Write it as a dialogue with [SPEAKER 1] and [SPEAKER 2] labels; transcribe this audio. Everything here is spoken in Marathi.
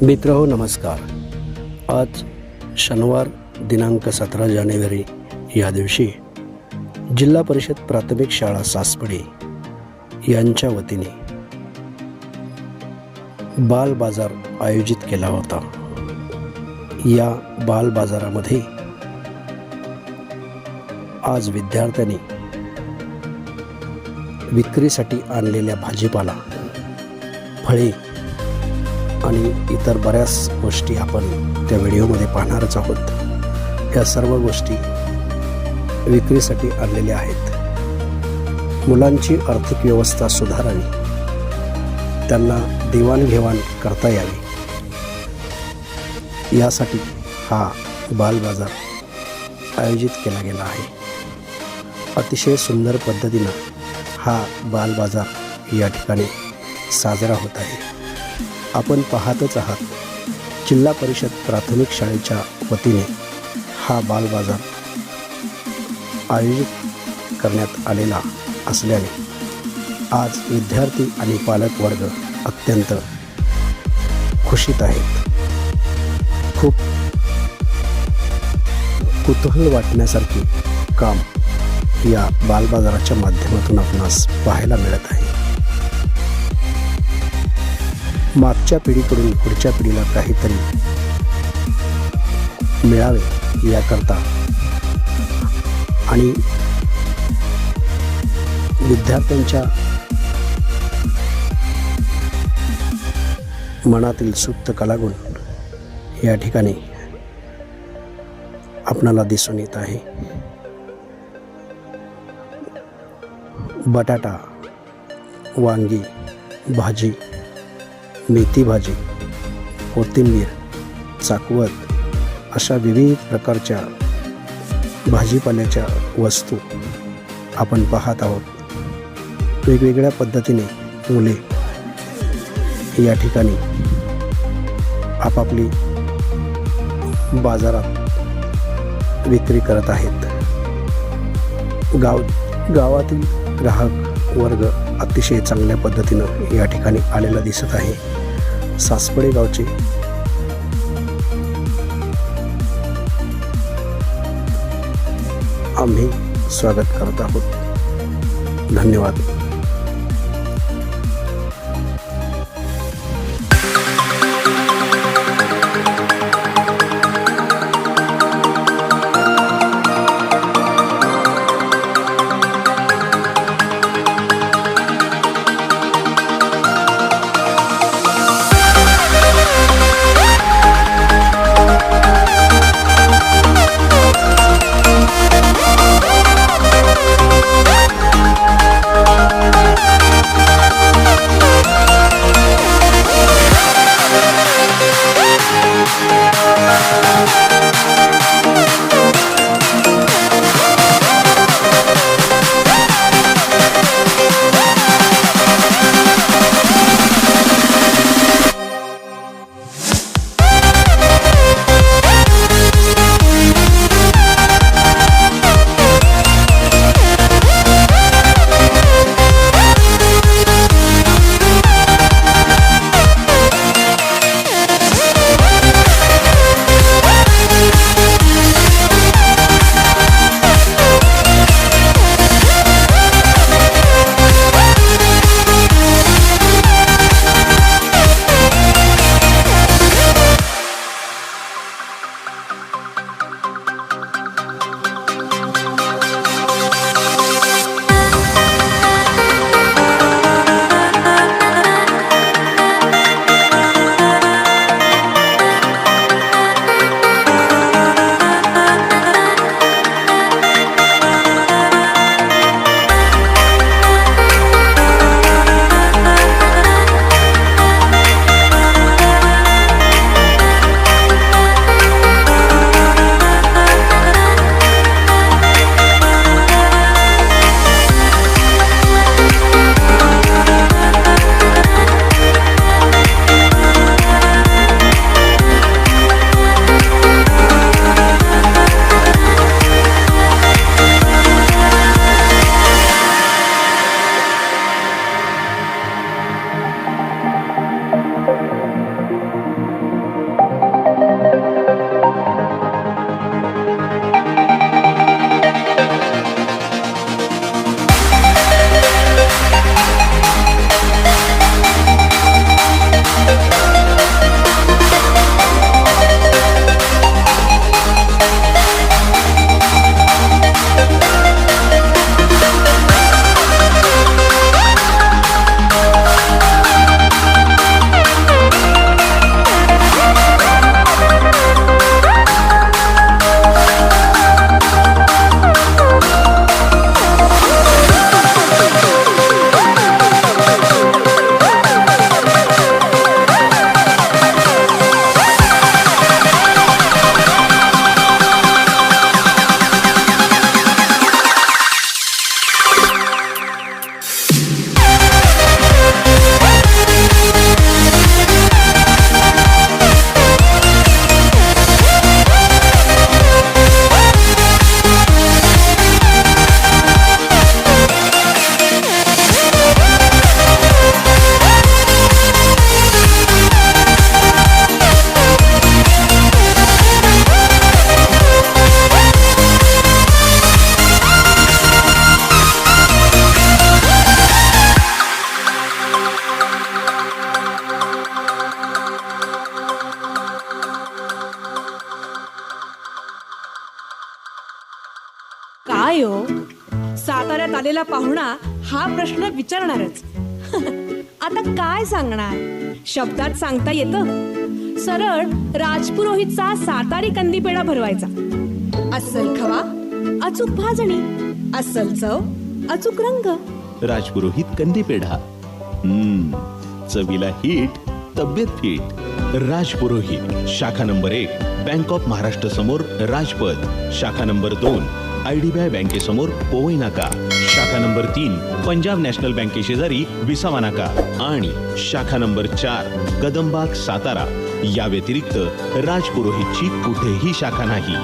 [SPEAKER 1] मित्रहो नमस्कार। आज शनिवार दिनांक 17 जानेवारी या दिवशी जिल्हा परिषद प्राथमिक शाळा सासपडी यांच्या वतीने बाल बाजार आयोजित केला होता। या बाल बाजारामध्ये आज विद्यार्थ्यांनी विक्रीसाठी आणलेल्या भाजीपाला, फळे आणि इतर बऱ्याच गोष्टी आपण त्या व्हिडिओमध्ये पाहणारच आहोत। या सर्व गोष्टी विक्रीसाठी आणलेल्या आहेत। मुलांची आर्थिक व्यवस्था सुधारावी, त्यांना देवाणघेवाण करता यावी, यासाठी हा बाल बाजार आयोजित केला गेला आहे। अतिशय सुंदर पद्धतीनं हा बाल बाजार या ठिकाणी साजरा होत आहे। आपण पाहतच आहात, जिल्हा परिषद प्राथमिक शाळेच्या वतीने हा बाल बाजार आयोजित करण्यात आलेला असल्याने आज विद्यार्थी आणि पालक वर्ग अत्यंत खुशीत आहेत। खूप कुतूहल वाटण्यासारखे काम या बाल बाजाराच्या माध्यमातून आपणास पाहायला मिळत आहे। मागच्या पिढीकडून पुढच्या पिढीला काहीतरी मिळावे याकरता आणि विद्यार्थ्यांच्या मनातील सुप्त कलागुण या ठिकाणी आपणाला दिसून येत आहे। बटाटा, वांगी भाजी, मेथी भाजी, कोथिंबीर, चाकवत अशा विविध प्रकारच्या भाजीपाल्याच्या वस्तू आपण पाहत आहोत। वेगवेगळ्या पद्धतीने मुले या ठिकाणी आपापली बाजारात विक्री करत आहेत। गावातील ग्राहक वर्ग अतिशय चांगल्या पद्धतीनं या ठिकाणी आलेला दिसत आहे। सासपडे गावचे आम्ही स्वागत करत आहोत। धन्यवाद।
[SPEAKER 2] साताऱ्यात आलेला पाहुणा हा प्रश्न विचारणारच. आता काय सांगणार, शब्दात सांगता येतं. सरळ राजपुरोहितचा सातारी कंदीपेढा भरवायचा. अस्सल खवा, अचूक भाजणी, अस्सल चव, अचूक रंग.
[SPEAKER 3] राजपुरोहित कंदीपेढा. चवीला हिट, तब्येत फिट. राजपुरोहित, शाखा नंबर 1, बँक ऑफ महाराष्ट्र समोर राजपथ. शाखा नंबर 2, IDBI बँकेसमोर पोवई नाका. शाखा नंबर 3, पंजाब नॅशनल बँके शेजारी विसावा नाका. आणि शाखा नंबर 4, कदमबाग सातारा. या व्यतिरिक्त राजपुरोहितची कुठेही शाखा नाही.